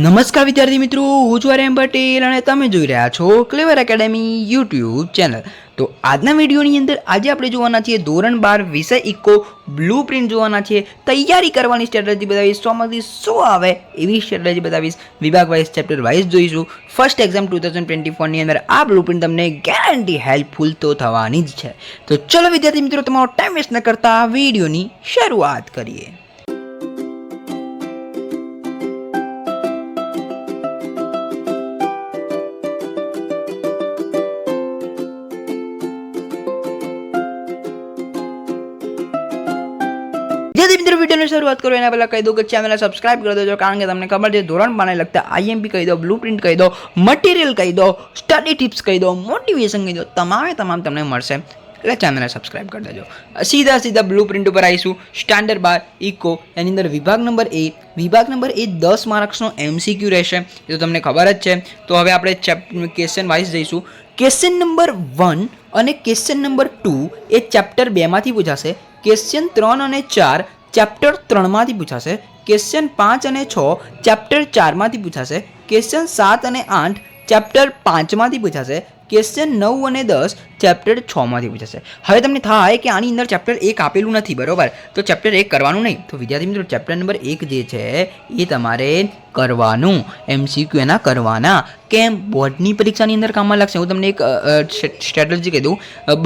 નમસ્કાર વિદ્યાર્થી મિત્રો, હું છું આર્યન પટેલ અને તમે જોઈ રહ્યા છો ક્લેવર એકેડેમી યુટ્યુબ ચેનલ। તો આજના વિડીયોની અંદર આજે આપણે જોવાના છીએ ધોરણ 12 વિષય ઇકો બ્લુ પ્રિન્ટ જોવાના છીએ। તૈયારી કરવાની સ્ટ્રેટેજી બતાવીશ, 100 માંથી 100 આવે એવી સ્ટ્રેટેજી બતાવીશ। વિભાગ વાઇઝ ચેપ્ટર વાઇઝ જોઈશું। ફર્સ્ટ એક્ઝામ 2024 ની અંદર આ બ્લુ પ્રિન્ટ તમને ગેરંટી હેલ્પફુલ તો થવાની જ છે। તો ચલો વિદ્યાર્થી મિત્રો, તમારો ટાઈમ વેસ્ટ ન કરતા વિડીયોની શરૂઆત કરીએ। મિત્રો વિડીયોની શરૂઆત કરો એના પહેલાં કહી દઉં કે ચેનલને સબસ્ક્રાઇબ કરી દેજો, કારણ કે તમને ખબર છે ધોરણ 12 ને લગતા આઈએમપી કહી દો, બ્લુ પ્રિન્ટ કહી દો, મટીરિયલ કહી દો, સ્ટડી ટિપ્સ કહી દો, મોટિવેશન કહી દો, તમામ તમને મળશે, એટલે ચેનલને સબસ્ક્રાઇબ કરી દેજો। સીધા બ્લુ પ્રિન્ટ ઉપર આવીશું। સ્ટાન્ડર્ડ 12 ઇકો, એની અંદર વિભાગ નંબર એ 10 માર્ક્સનો એમસીક્યુ રહેશે, એ તો તમને ખબર જ છે। તો હવે આપણે ક્વેશ્ચન વાઇઝ જઈશું। ક્વેશ્ચન નંબર 1 અને ક્વેશ્ચન નંબર 2 એ ચેપ્ટર 2 માંથી પૂછાશે। ક્વેશ્ચન 3 અને 4 ચેપ્ટર 3 માંથી પૂછાશે। ક્વેશ્ચન 5 અને 6 ચેપ્ટર 4 માંથી પૂછાશે। ક્વેશ્ચન 7 અને 8 ચેપ્ટર 5 માંથી પૂછાશે। ક્વેશ્ચન 9 અને 10 ચેપ્ટર 6 માંથી પૂછાશે। હવે તમને થાય કે આની અંદર ચેપ્ટર 1 આપેલું નથી, બરોબર? તો ચેપ્ટર 1 કરવાનું નહીં। તો વિદ્યાર્થી મિત્રો, ચેપ્ટર નંબર 1 જે છે એ તમારે કરવાનું, એમસીક્યુ એના કરવાના, કેમ બોર્ડની પરીક્ષાની અંદર કામમાં લાગશે। હું તમને એક સ્ટ્રેટેજી કહી દઉં,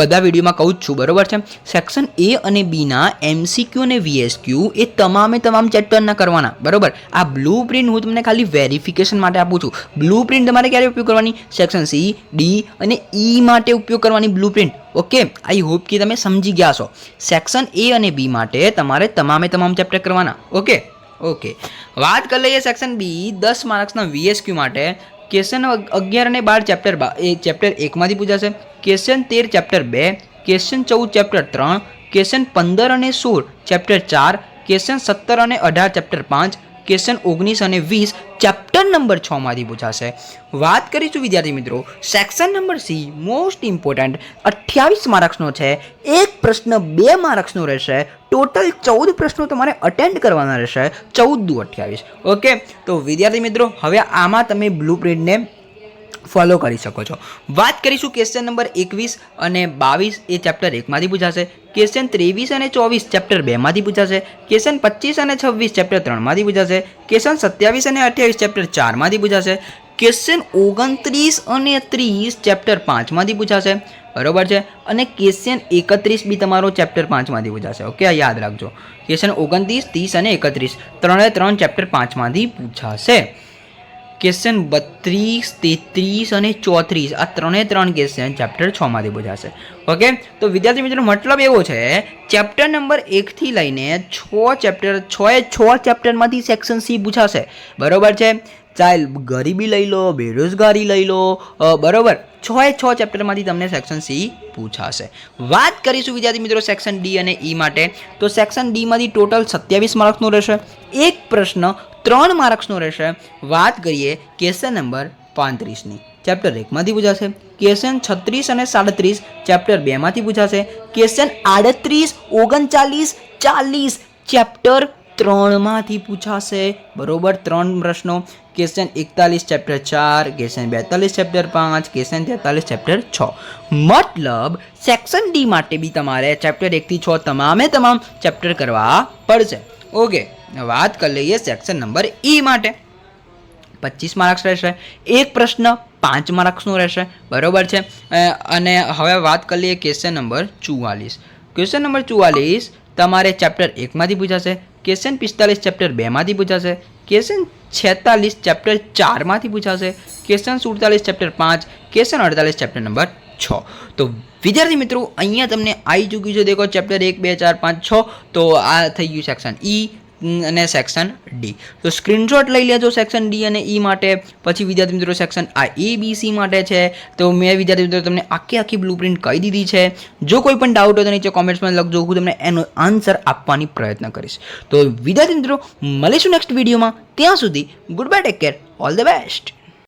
બધા વિડીયોમાં કહું જ છું, બરોબર છે? સેક્શન એ અને બીના એમસીક્યુ અને વીએસક્યુ એ તમામ ચેપ્ટરના કરવાના, બરોબર? આ બ્લુ પ્રિન્ટ હું તમને ખાલી વેરિફિકેશન માટે આપું છું। બ્લુ પ્રિન્ટ તમારે ક્યારે ઉપયોગ કરવાની? સેક્શન સી, ડી અને ઈ માટે ઉપયોગ કરવાની blue print. Okay, I hope કે તમે સમજી ગયા છો। સેક્શન એ અને બી માટે તમારે તમામ ચેપ્ટર કરવાના। ઓકે, વાત કરી લઈએ સેક્શન બી 10 માર્ક્સના વીએસક્યુ માટે। ક્વેશ્ચન 11 અને 12 ચેપ્ટર 1 માંથી પૂછાશે। Question 13 chapter 2, question 14 chapter 3, question 15 અને 16 ચેપ્ટર 4, ક્વેશ્ચન 17 અને 18 ચેપ્ટર 5, ક્વેશ્ચન 19 અને 20 ચેપ્ટર નંબર 6 માંથી પૂછાશે। વાત કરીશું વિદ્યાર્થી મિત્રો section number C, most important, 28 માર્ક્સનો છે। એક પ્રશ્ન 2 માર્ક્સનો રહેશે। ટોટલ 14 પ્રશ્નો તમારે અટેન્ડ કરવાના રહેશે, 14 દુ 28। ઓકે, તો વિદ્યાર્થી મિત્રો હવે આમાં તમે બ્લુ પ્રિન્ટને ફોલો કરી શકો છો। વાત કરીશું ક્વેશ્ચન નંબર 21 અને 22 એ ચેપ્ટર 1 માંથી પૂછાશે। ક્વેશ્ચન 23 અને 24 ચેપ્ટર 2 માંથી પૂછાશે। ક્વેશ્ચન 25 અને 26 ચેપ્ટર 3 માંથી પૂછાશે। ક્વેશ્ચન 27 અને 28 ચેપ્ટર 4 માંથી પૂછાશે। ક્વેશ્ચન 29 અને 30 ચેપ્ટર 5 માંથી પૂછાશે, બરોબર છે? અને ક્વેશ્ચન 31 બી તમારો ચેપ્ટર 5 માંથી પૂછાશે। ઓકે, આ યાદ રાખજો। ક્વેશ્ચન 29, 30 અને 31 3 ચેપ્ટર 5 માંથી પૂછાશે। ક્વેશ્ચન 32, 33 અને 34 આ 3 ક્વેશ્ચન ચેપ્ટર 6 માંથી પૂછાશે। ઓકે, તો વિદ્યાર્થી મિત્રો મતલબ એવો છે ચેપ્ટર નંબર 1 થી લઈને 6 ચેપ્ટરમાંથી સેક્શન સી પૂછાશે, બરોબર છે? ચાલ ગરીબી લઈ લો, બેરોજગારી લઈ લો, બરોબર? 6 ચેપ્ટરમાંથી તમને સેક્શન સી પૂછાશે। વાત કરીશું વિદ્યાર્થી મિત્રો સેક્શન ડી અને ઈ માટે। તો સેક્શન ડી માંથી ટોટલ 27 માર્ક્સનો રહેશે। એક પ્રશ્ન 3 માર્ક્સનો રહેશે। વાત કરીએ ક્વેશ્ચન નંબર 35ની, ચેપ્ટર 1 માંથી પૂછાશે। ક્વેશ્ચન 36 અને 37 ચેપ્ટર 2 માંથી પૂછાશે। ક્વેશ્ચન 38, 39, 40 ચેપ્ટર 3 માંથી પૂછાશે, બરોબર? 3 પ્રશ્નો। Question 41 chapter 4, question 42 chapter 5, question 43 chapter 6। મતલબ સેક્શન ડી માટે બી તમારે ચેપ્ટર 1 થી 6 તમામ ચેપ્ટર કરવા પડશે। ઓકે, વાત કરી લઈએ સેક્શન નંબર ઈ માટે। 25 માર્ક્સ રહેશે। એક પ્રશ્ન 5 માર્ક્સનો રહેશે, બરોબર છે? અને હવે વાત કરી લઈએ ક્વેશ્ચન નંબર 44। ક્વેશ્ચન નંબર 44 તમારે ચેપ્ટર 1 માંથી પૂછાશે। ક્વેશ્ચન 45 ચેપ્ટર 2 માંથી પૂછાશે। ક્વેશ્ચન 46 ચેપ્ટર 4 માંથી પૂછાશે। Question 47 chapter 5, question 48 chapter number 6। તો વિદ્યાર્થી મિત્રો અહીંયા તમને આવી ચૂક્યું છે, દેખો ચેપ્ટર 1, 2, 4, 5, 6। તો આ થઈ ગયું સેક્શન ઈ અને સેક્શન ડી। તો સ્ક્રીનશોટ લઈ લેજો સેક્શન ડી અને ઈ માટે। પછી વિદ્યાર્થી મિત્રો સેક્શન આ એ બી સી માટે છે। તો મેં વિદ્યાર્થી મિત્રો તમને આખી બ્લુ પ્રિન્ટ કહી દીધી છે। જો કોઈ પણ ડાઉટ હોય તો નીચે કોમેન્ટ્સમાં લખજો, હું તમને એનો આન્સર આપવાની પ્રયત્ન કરીશ। તો વિદ્યાર્થી મિત્રો મળીશું નેક્સ્ટ વિડીયોમાં, ત્યાં સુધી good bye, take care, all the best.